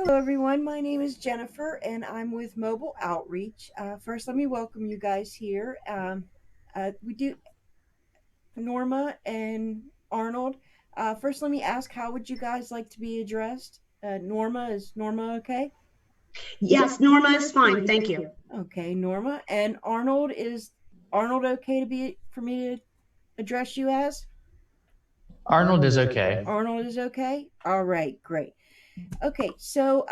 Hello, everyone. My name is Jennifer, and I'm with Mobile Outreach. First, let me welcome you guys here. We do Norma and Arnold. First, let me ask, how would you guys like to be addressed? Norma, is Norma okay? Yes, Norma is fine. Thank you. Okay, Norma. And Arnold, is Arnold okay to be for me to address you as? Arnold is okay. Arnold is okay. All right, great. Okay, so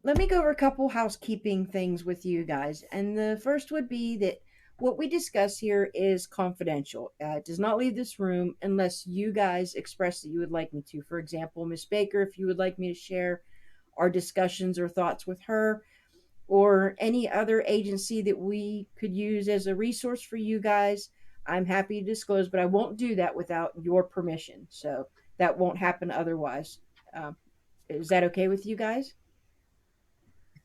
let me go over a couple housekeeping things with you guys. And the first would be that what we discuss here is confidential. It does not leave this room unless you guys express that you would like me to. For example, Miss Baker, if you would like me to share our discussions or thoughts with her, or any other agency that we could use as a resource for you guys, I'm happy to disclose, but I won't do that without your permission. So that won't happen otherwise. Um, is that okay with you guys?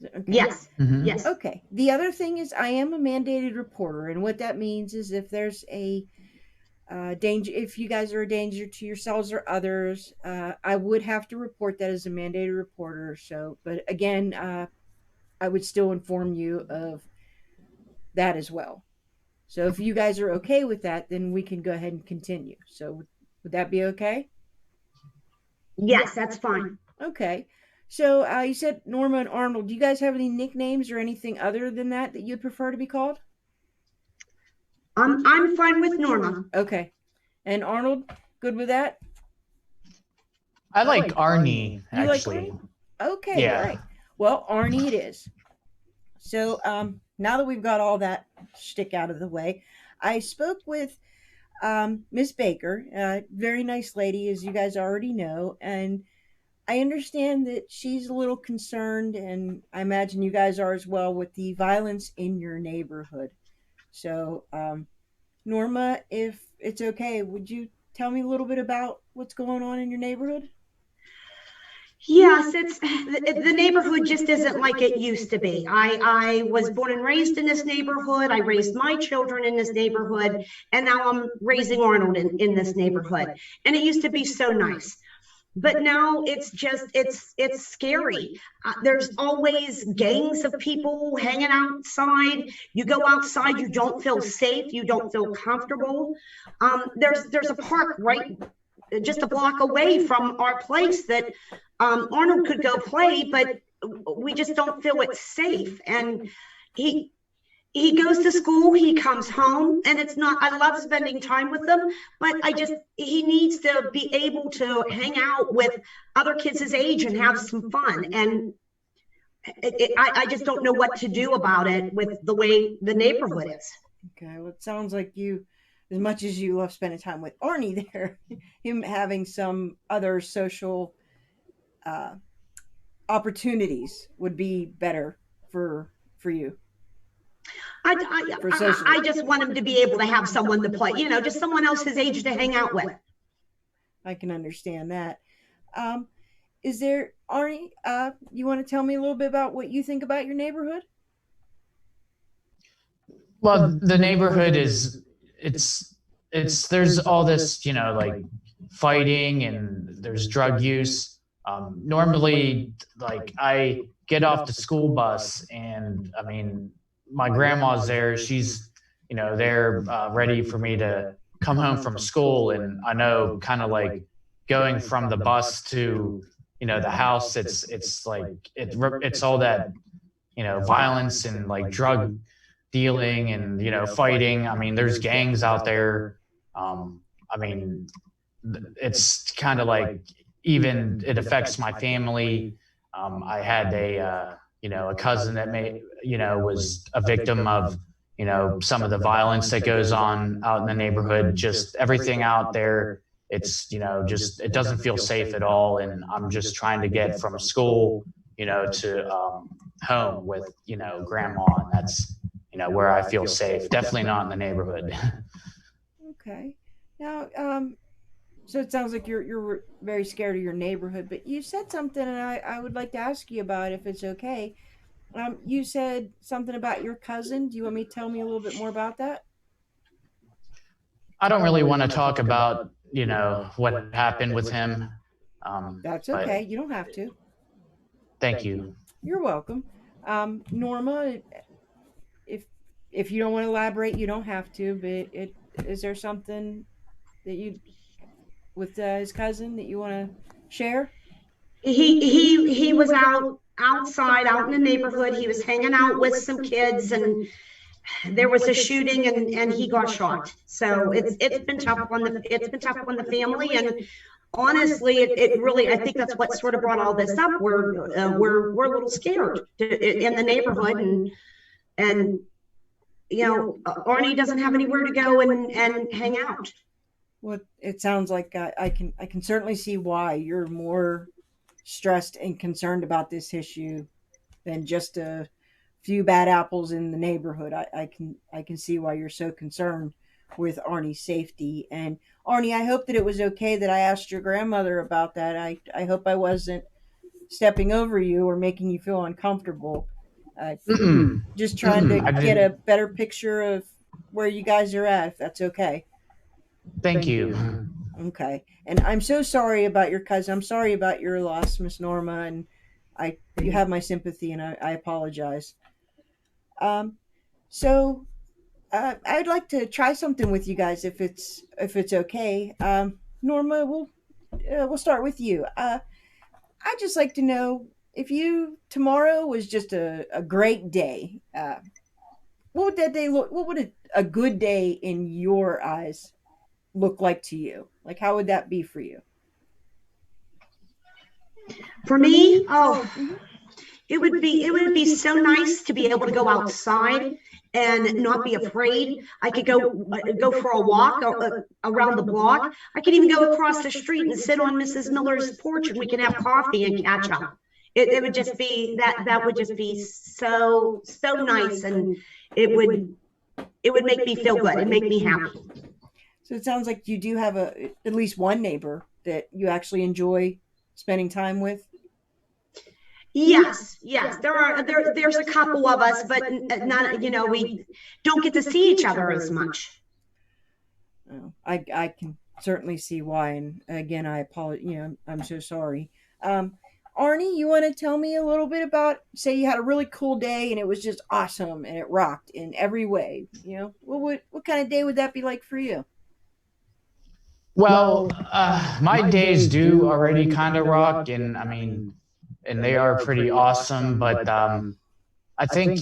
Okay. Yes. Mhm. Yes. Okay. The other thing is, I am a mandated reporter, and what that means is if there's a danger, if you guys are a danger to yourselves or others, I would have to report that as a mandated reporter. So, but again, I would still inform you of that as well. So, if you guys are okay with that, then we can go ahead and continue. So, would that be okay? Yes, that's fine. Okay. So, you said Norma and Arnold. Do you guys have any nicknames or anything other than that you'd prefer to be called? I'm fine with Norma. Okay. And Arnold, good with that? I like Arnie, You like actually. Arnie? Okay, Yeah. all right. Well, Arnie it is. So now that we've got all that shtick out of the way, I spoke with Miss Baker, very nice lady, as you guys already know, and I understand that she's a little concerned, and I imagine you guys are as well, with the violence in your neighborhood. So, Norma, if it's okay, would you tell me a little bit about what's going on in your neighborhood? Yes, it's the neighborhood just isn't like it used to be. I was born and raised in this neighborhood. I raised my children in this neighborhood, and now I'm raising Arnold in this neighborhood. And it used to be so nice. But now it's just it's scary. There's always gangs of people hanging outside. You go outside, you don't feel safe, you don't feel comfortable. There's a park right just a block away from our place that Arnold could go play, but we just don't feel it's safe. And he he goes to school, he comes home, and it's not, I love spending time with them, but he needs to be able to hang out with other kids his age and have some fun. And I just don't know what to do about it with the way the neighborhood is. Okay, well, it sounds like you, as much as you love spending time with Arnie there, him having some other social uh, opportunities would be better for you for I socially. just want him to be able to have someone to play, just someone else his age to hang out with. I can understand that. Um, is there Arnie? You want to tell me a little bit about what you think about your neighborhood? Well, the neighborhood is there's all this, like fighting and there's drug use. Normally, like I get off the school bus and I mean, my grandma's there. She's, there ready for me to come home from school. And I know kind of like going from the bus to, the house, it's like, it's all that, violence and like drug dealing and fighting. I mean, there's gangs out there. I mean, it's kind of like even it affects my family. I had a cousin that was a victim of some of the violence that goes on out in the neighborhood. Just everything out there. It's just it doesn't feel safe at all, and I'm just trying to get from school to home with grandma, and that's where I feel safe. Definitely not in the neighborhood. Okay. Now, so it sounds like you're very scared of your neighborhood, but you said something, and I would like to ask you about if it's okay. You said something about your cousin. Do you want me to tell me a little bit more about that? I don't really want to talk about what happened with him. That's But okay. You don't have to. Thank you. You're welcome. Norma, if if you don't want to elaborate, you don't have to. But is there something that you with his cousin that you want to share? He was outside out in the neighborhood. He was hanging out with some kids, and there was a shooting, and he got shot. So it's been tough on the family, and honestly, it really, I think that's what sort of brought all this up. We're a little scared in the neighborhood, and Arnie doesn't have anywhere to go and hang out. Well, it sounds like I can certainly see why you're more stressed and concerned about this issue than just a few bad apples in the neighborhood. I can see why you're so concerned with Arnie's safety. And Arnie, I hope that it was okay that I asked your grandmother about that. I hope I wasn't stepping over you or making you feel uncomfortable. Uh, Mm-mm. just trying to I get a didn't. better picture of where you guys are at, if that's okay. Thank you. Okay. And I'm so sorry about your cousin. I'm sorry about your loss, Miss Norma, and I you have my sympathy, and I apologize. Um, so I'd like to try something with you guys if it's okay. Norma, we'll start with you. I'd just like to know if you tomorrow was just a great day. What would that day look? What would a good day in your eyes look like to you? Like, how would that be for you? For me, oh, Mm-hmm. it would be so nice to be able to go outside and not be afraid. I could go for a walk around the block. I could even go across the street and sit on Mrs. Miller's porch, and we can have coffee and catch up. It would just be that would just be so nice, and it would it would make me feel good and make me happy. So it sounds like you do have at least one neighbor that you actually enjoy spending time with. Yes, yes, there's a couple of us, but not, we don't get to see each other as much. I can certainly see why, and again, I apologize. I'm so sorry. Um, Arnie, you want to tell me a little bit about? Say you had a really cool day and it was just awesome and it rocked in every way. What kind of day would that be like for you? Well, my days do already kind of rock, and I mean, and they are pretty awesome. But I think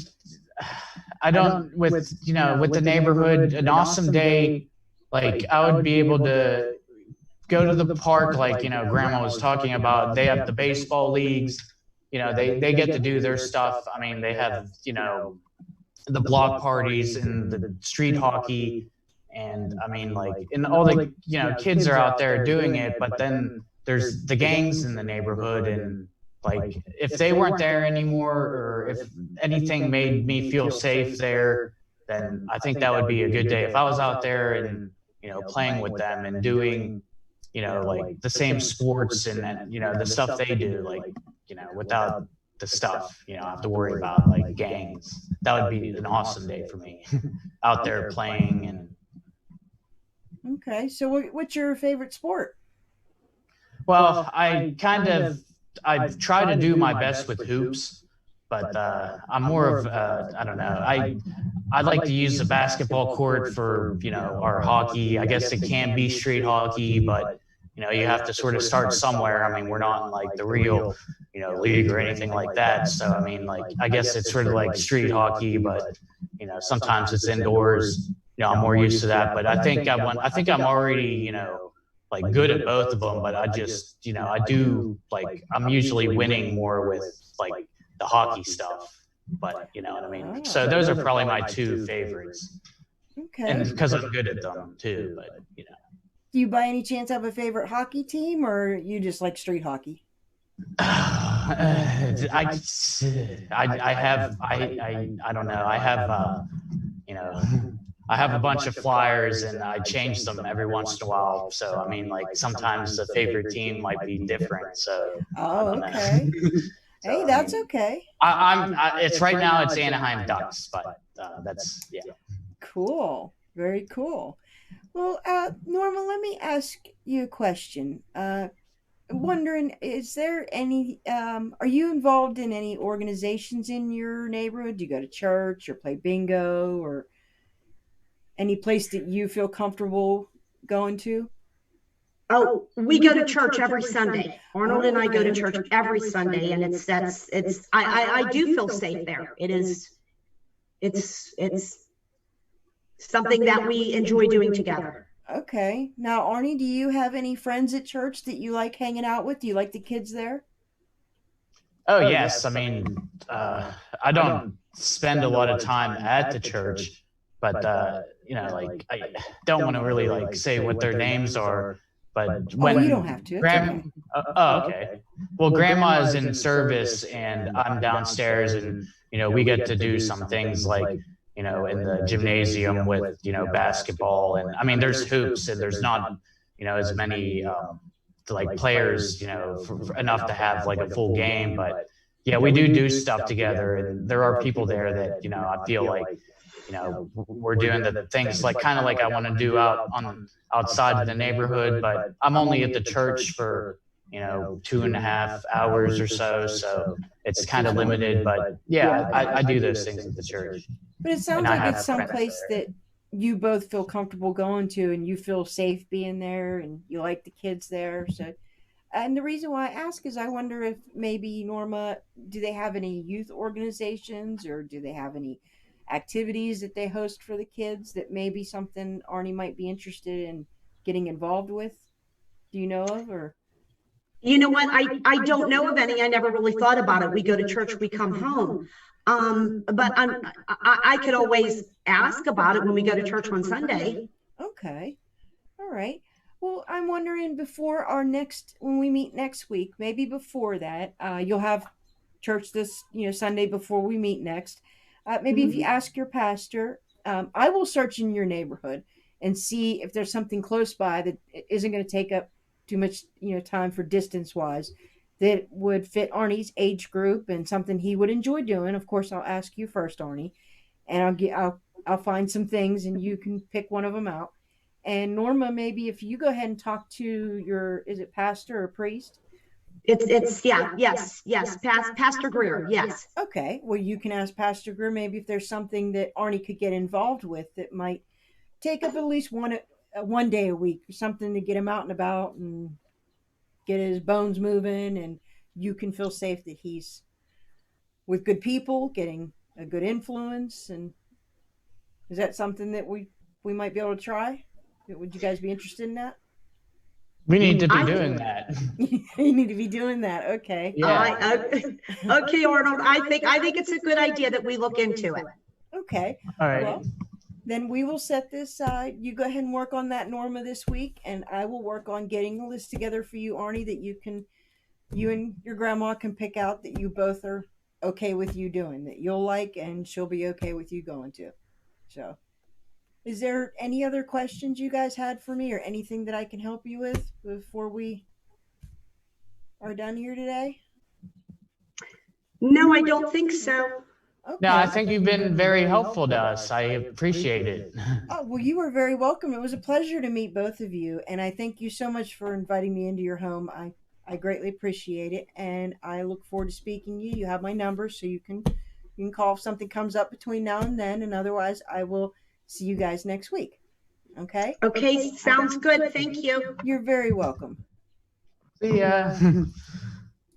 I don't with with the neighborhood an awesome day. Like I would be able to go to the park, like Grandma was talking about. They have the baseball leagues. They get to do their stuff. I mean, they have the block parties and the street hockey, and I mean, like, and all the kids are out there doing it. But then there's the gangs in the neighborhood, and like if they weren't there anymore, or if anything made me feel safe there, then I think that would be a good day. If I was out there and playing with them and doing like the same sports and the stuff they do, like without the stuff I have to worry about, like gangs. That would be an awesome day for me. Out there playing. And Okay, so what's your favorite sport? well, I try to do my best with hoops, but I'm more of I don't know. I like to use the basketball court for our hockey. I guess it can be street hockey, but you have to sort of start somewhere. I mean, we're not in like the real league or anything like that. So I mean, like, I guess it's sort of like street hockey, but sometimes it's indoors. I'm more used to that. But I think I'm already like good at both of them. But I just I do, like, I'm usually winning more with like the hockey stuff. But you know what I mean. So those are probably my two favorites, and Okay. because I'm good at them too. But Do you by any chance have a favorite hockey team, or you just like street hockey? I have I don't know. I have you know I have a bunch of flyers and I change them every once in a while. So I mean, like, sometimes the favorite team might be different. So I Oh, don't know. okay. So Hey, I that's mean, okay. it's right now it's Anaheim Ducks, but that's yeah. Cool. Very cool. Well, Norma, let me ask you a question. wondering, is there any, are you involved in any organizations in your neighborhood? Do you go to church or play bingo or any place that you feel comfortable going to? Oh, we go to church every Sunday. Arnold and I go to church every Sunday, and I do feel safe there. It's something that we enjoy doing together. Okay. Now, Arnie, do you have any friends at church that you like hanging out with? Do you like the kids there? Oh yes, I mean, I don't spend a lot of time at the church, but like I don't want to really like say what their names are. But Oh, you don't when have to. It's okay. grand, oh okay, well, grandma is in service and I'm downstairs, and we get to do some things like in the gymnasium with basketball, and I mean there's hoops and there's not as many like players, enough to have like a full game. But yeah, we do stuff together, and there are people there that I feel like we're doing the things like kind of like I want to do outside of the neighborhood. But I'm only at the church for 2.5 hours or so, so it's kind of limited. But yeah, I do those things at the church, But it and sounds I like it's have some friends place there. that you both feel comfortable going to and you feel safe being there and you like the kids there. So, and the reason why I ask is I wonder if maybe Norma, do they have any youth organizations or do they have any activities that they host for the kids that maybe something Arnie might be interested in getting involved with? Do you know of or? You know what? I don't know of any. I never really thought about it. We go to church, we come home. But I could always ask about it when we go to church on Sunday. Okay. All right. Well, I'm wondering before our next, when we meet next week, maybe before that, you'll have church this, Sunday before we meet next. Maybe if you Mhm. ask your pastor, I will search in your neighborhood and see if there's something close by that isn't going to take up too much, time for distance wise that would fit Arnie's age group and something he would enjoy doing. Of course, I'll ask you first, Arnie, and I'll find some things and you can pick one of them out. And Norma, maybe if you go ahead and talk to your, is it pastor or priest? It's yeah, yes, Pastor Greer, yes. Okay, well, you can ask Pastor Greer maybe if there's something that Arnie could get involved with that might take up at least one day a week, something to get him out and about and get his bones moving, and you can feel safe that he's with good people, getting a good influence. And is that something that we might be able to try? Would you guys be interested in that? We need to be I doing think that. You need to be doing that. Okay. Yeah. okay, Arnold. I think it's a good idea that we look into it. Okay. All right. Well, then we will set this. You go ahead and work on that, Norma, this week, and I will work on getting a list together for you, Arnie, that you and your grandma can pick out that you both are okay with you doing, that you'll like, and she'll be okay with you going to. So, is there any other questions you guys had for me, or anything that I can help you with before we are done here today? No, I don't think so. No, I Okay. think you've been very helpful to us. I appreciate it. Oh, well, you are very welcome. It was a pleasure to meet both of you, and I thank you so much for inviting me into your home. I greatly appreciate it, and I look forward to speaking to you. You have my number, so you can call if something comes up between now and then, and otherwise, I will see you guys next week. Okay? Okay, sounds good. Thank you. You're very welcome. See ya.